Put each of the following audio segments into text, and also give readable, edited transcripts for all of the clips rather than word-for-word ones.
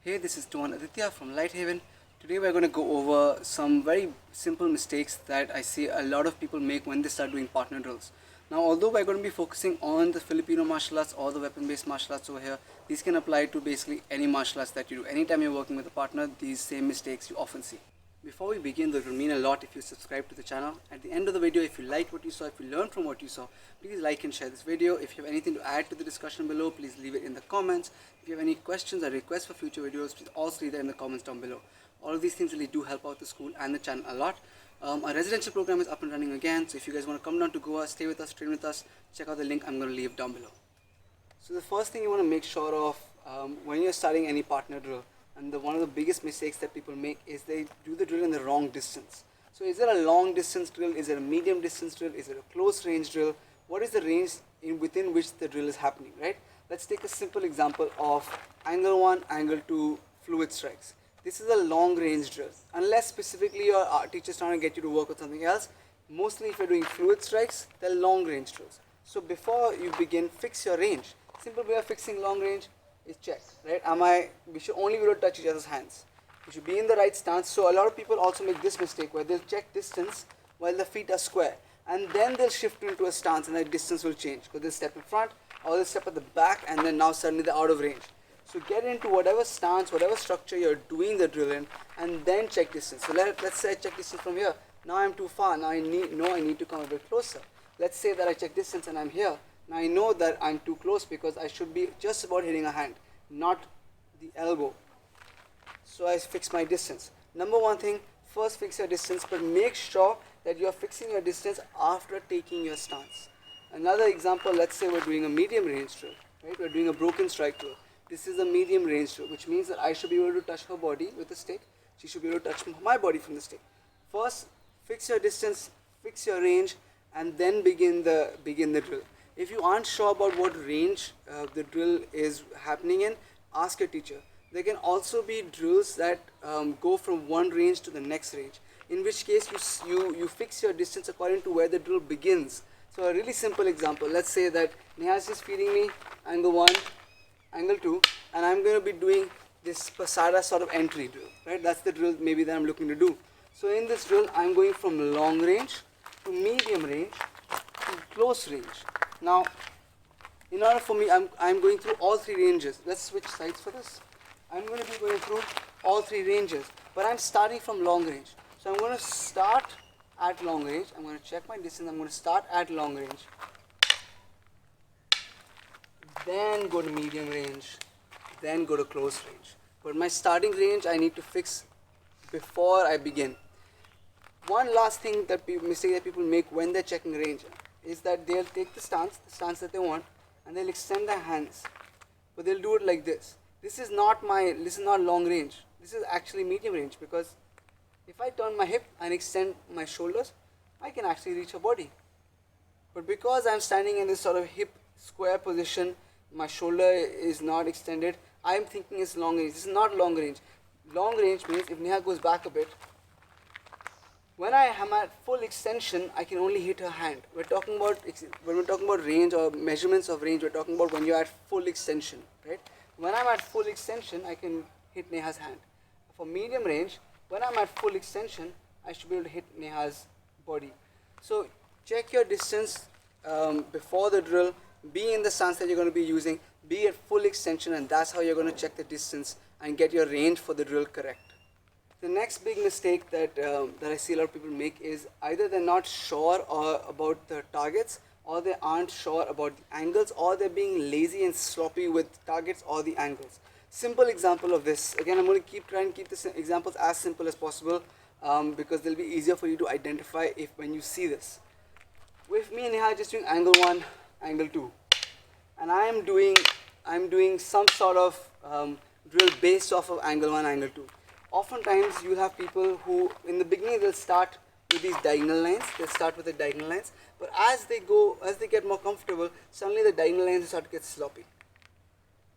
Hey, this is Tuhon Aditya from LightHaven. Today we're going to go over some very simple mistakes that I see a lot of people make when they start doing partner drills. Now, although we're going to be focusing on the Filipino martial arts or the weapon-based martial arts over here, these can apply to basically any martial arts that you do. Anytime you're working with a partner, these same mistakes you often see. Before we begin, though, it will mean a lot if you subscribe to the channel. At the end of the video, if you liked what you saw, if you learned from what you saw, please like and share this video. If you have anything to add to the discussion below, please leave it in the comments. If you have any questions or requests for future videos, please also leave that in the comments down below. All of these things really do help out the school and the channel a lot. Our residential program is up and running again, so if you guys want to come down to Goa, stay with us, train with us, check out the link I'm going to leave down below. So the first thing you want to make sure of when you're starting any partner drill, and one of the biggest mistakes that people make is they do the drill in the wrong distance. So is it a long distance drill? Is it a medium distance drill? Is it a close range drill? What is the range within which the drill is happening, right? Let's take a simple example of angle 1, angle 2 fluid strikes. This is a long range drill. Unless specifically your teacher is trying to get you to work with something else, mostly if you're doing fluid strikes, they're long range drills. So before you begin, fix your range. Simple way of fixing long range is check, right? We should only be able to touch each other's hands. We should be in the right stance. So a lot of people also make this mistake where they'll check distance while the feet are square, and then they'll shift into a stance and that distance will change because they'll step in front or they'll step at the back and then now suddenly they're out of range. So get into whatever stance, whatever structure you're doing the drill in, and then check distance. So let's say I check distance from here. Now I'm too far. Now I need to come a bit closer. Let's say that I check distance and I'm here. Now I know that I'm too close because I should be just about hitting a hand, not the elbow. So I fix my distance. Number one thing, first fix your distance, but make sure that you're fixing your distance after taking your stance. Another example, let's say we're doing a medium range drill, right? We're doing a broken strike drill. This is a medium range drill, which means that I should be able to touch her body with the stick. She should be able to touch my body from the stick. First, fix your distance, fix your range, and then begin the drill. If you aren't sure about what range the drill is happening in, ask your teacher. There can also be drills that go from one range to the next range, in which case you fix your distance according to where the drill begins. So a really simple example, let's say that Neha is just feeding me angle 1, angle 2, and I'm going to be doing this pasada sort of entry drill, right? That's the drill maybe that I'm looking to do. So in this drill, I'm going from long range to medium range to close range. Now, in order for me, I'm going through all three ranges. Let's switch sides for this. I'm going to be going through all three ranges, but I'm starting from long range. So I'm going to start at long range. I'm going to check my distance. I'm going to start at long range. Then go to medium range. Then go to close range. But my starting range, I need to fix before I begin. One last thing mistake that people make when they're checking range is that they'll take the stance that they want, and they'll extend their hands, but they'll do it like this. This is not long range. This is actually medium range, because if I turn my hip and extend my shoulders, I can actually reach her body. But because I'm standing in this sort of hip square position, my shoulder is not extended, I'm thinking it's long range. This is not long range. Long range means if Neha goes back a bit, when I am at full extension, I can only hit her hand. When we're talking about range or measurements of range, we're talking about when you're at full extension, right? When I'm at full extension, I can hit Neha's hand. For medium range, when I'm at full extension, I should be able to hit Neha's body. So check your distance before the drill. Be in the stance that you're going to be using. Be at full extension, and that's how you're going to check the distance and get your range for the drill correct. The next big mistake that I see a lot of people make is either they're not sure about the targets, or they aren't sure about the angles, or they're being lazy and sloppy with targets or the angles. Simple example of this. Again, I'm going to try and keep the examples as simple as possible because they'll be easier for you to identify when you see this. With me and Neha just doing angle 1, angle 2, and I'm doing some sort of drill based off of angle 1, angle 2. Oftentimes you'll have people who in the beginning they'll start with these diagonal lines. They'll start with the diagonal lines, but as they get more comfortable, suddenly the diagonal lines start to get sloppy,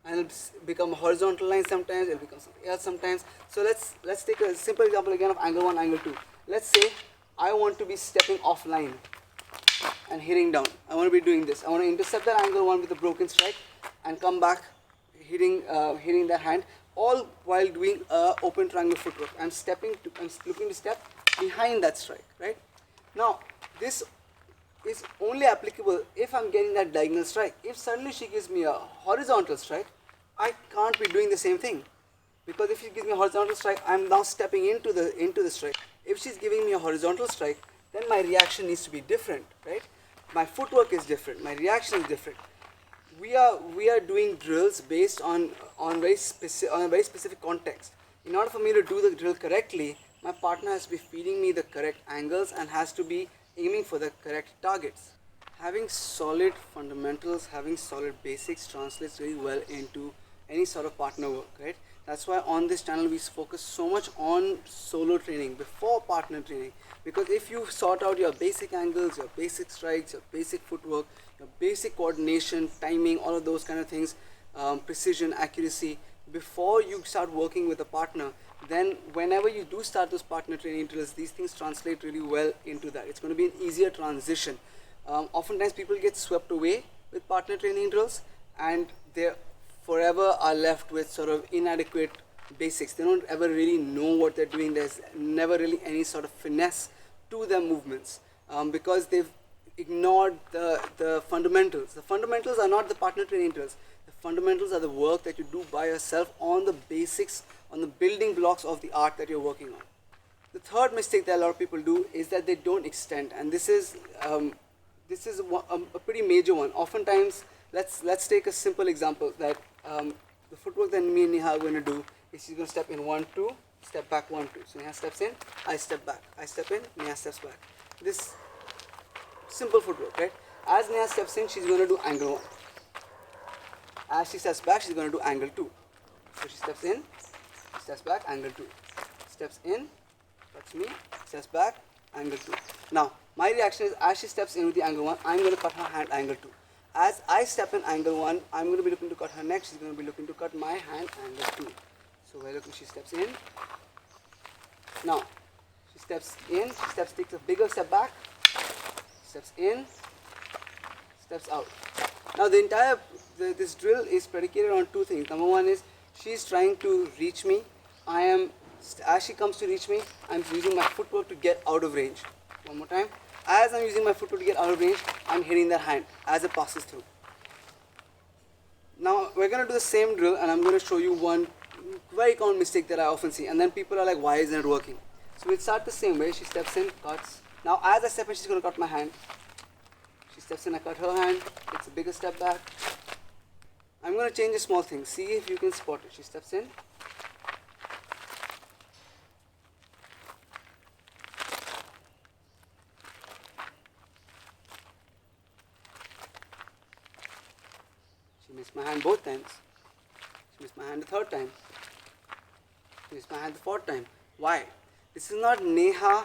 and it'll become a horizontal line sometimes. It'll become something else sometimes. So let's take a simple example again of angle 1, angle 2. Let's say I want to be stepping offline and hitting down. I want to be doing this. I want to intercept that angle 1 with a broken strike and come back hitting that hand all while doing a open triangle footwork. I'm looking to step behind that strike, right? Now, this is only applicable if I'm getting that diagonal strike. If suddenly she gives me a horizontal strike, I can't be doing the same thing. Because if she gives me a horizontal strike, I'm now stepping into the strike. If she's giving me a horizontal strike, then my reaction needs to be different, right? My footwork is different, my reaction is different. We are doing drills based on a very specific context. In order for me to do the drill correctly, my partner has to be feeding me the correct angles and has to be aiming for the correct targets. Having solid fundamentals, having solid basics translates really well into any sort of partner work, right? That's why on this channel we focus so much on solo training before partner training. Because if you sort out your basic angles, your basic strikes, your basic footwork, your basic coordination, timing, all of those kind of things, precision, accuracy, before you start working with a partner, then whenever you do start those partner training drills, these things translate really well into that. It's going to be an easier transition. Oftentimes people get swept away with partner training drills and they forever are left with sort of inadequate basics. They don't ever really know what they're doing. There's never really any sort of finesse to their movements because they've ignored the fundamentals. The fundamentals are not the partner training drills. The fundamentals are the work that you do by yourself on the basics, on the building blocks of the art that you're working on. The third mistake that a lot of people do is that they don't extend, and this is a pretty major one. Oftentimes, let's take a simple example that the footwork that me and Neha are going to do is she's going to step in 1, 2, step back 1, 2. So Neha steps in, I step back, I step in, Neha steps back. This simple footwork, right? As Neha steps in, she's going to do angle 1. As she steps back, she's going to do angle 2. So she steps in, steps back, angle 2. Steps in, cuts me, steps back, angle 2. Now, my reaction is as she steps in with the angle 1, I'm going to cut her hand angle 2. As I step in angle 1, I'm going to be looking to cut her neck, she's going to be looking to cut my hand angle 2. So we're looking, she steps in. Now, she steps in, takes a bigger step back, steps in, steps out. Now this drill is predicated on two things. Number one is she's trying to reach me. As she comes to reach me, I'm using my footwork to get out of range. One more time. As I'm using my footwork to get out of range, I'm hitting that hand as it passes through. Now we're going to do the same drill and I'm going to show you one very common mistake that I often see, and then people are like, why isn't it working? So we'll start the same way. She steps in, cuts. Now as I step in, she's going to cut my hand. She steps in, I cut her hand, takes a bigger step back. I'm going to change a small thing. See if you can spot it. She steps in. She missed my hand both times. She missed my hand the third time. She missed my hand the fourth time. Why? This is not Neha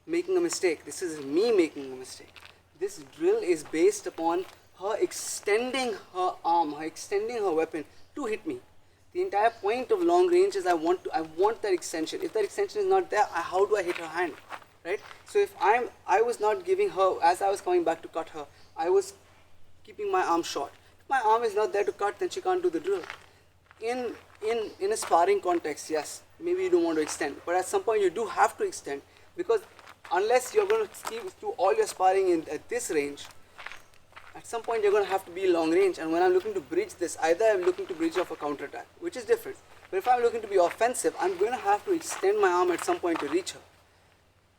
making a mistake. This is me making a mistake. This drill is based upon her extending her arm, her extending her weapon to hit me. The entire point of long range is I want that extension. If that extension is not there, how do I hit her hand, right? So if I was not giving her, as I was coming back to cut her, I was keeping my arm short. If my arm is not there to cut, then she can't do the drill. In a sparring context, yes, maybe you don't want to extend, but at some point you do have to extend, because unless you're going to keep through all your sparring at this range, at some point you're going to have to be long range. And when I'm looking to bridge this, either I'm looking to bridge off a counter attack, which is different. But if I'm looking to be offensive, I'm going to have to extend my arm at some point to reach her.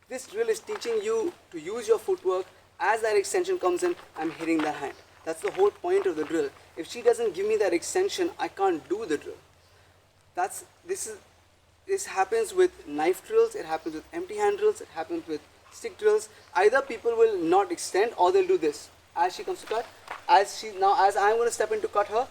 This drill is teaching you to use your footwork. As that extension comes in, I'm hitting the hand. That's the whole point of the drill. If she doesn't give me that extension, I can't do the drill. This happens with knife drills, it happens with empty hand drills, it happens with stick drills. Either people will not extend or they'll do this. As she comes to cut, as I'm going to step in to cut her,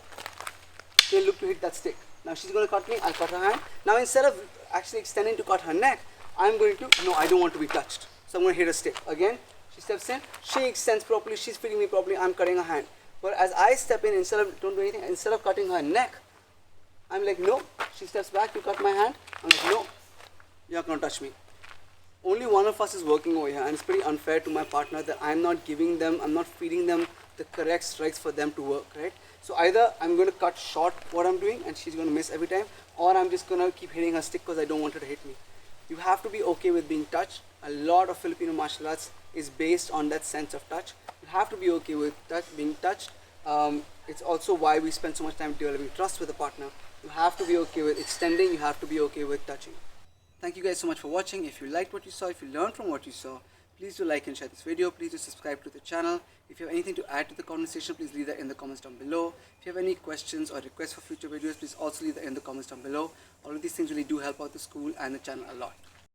they'll look to hit that stick. Now she's going to cut me, I'll cut her hand. Now instead of actually extending to cut her neck, I'm going to, no, I don't want to be touched. So I'm going to hit a stick. Again, she steps in, she extends properly, she's feeding me properly, I'm cutting her hand. But as I step in, don't do anything, instead of cutting her neck, I'm like, no. She steps back to cut my hand, I'm like, no, you're not going to touch me. Only one of us is working over here, and it's pretty unfair to my partner that I'm not feeding them the correct strikes for them to work, right? So either I'm going to cut short what I'm doing and she's going to miss every time, or I'm just gonna keep hitting her stick because I don't want her to hit me. You have to be okay with being touched. A lot of Filipino martial arts is based on that sense of touch. You have to be okay with being touched. It's also why we spend so much time developing trust with a partner. You have to be okay with extending, you have to be okay with touching. Thank you guys so much for watching. If you liked what you saw, if you learned from what you saw, please do like and share this video. Please do subscribe to the channel. If you have anything to add to the conversation, please leave that in the comments down below. If you have any questions or requests for future videos, please also leave that in the comments down below. All of these things really do help out the school and the channel a lot.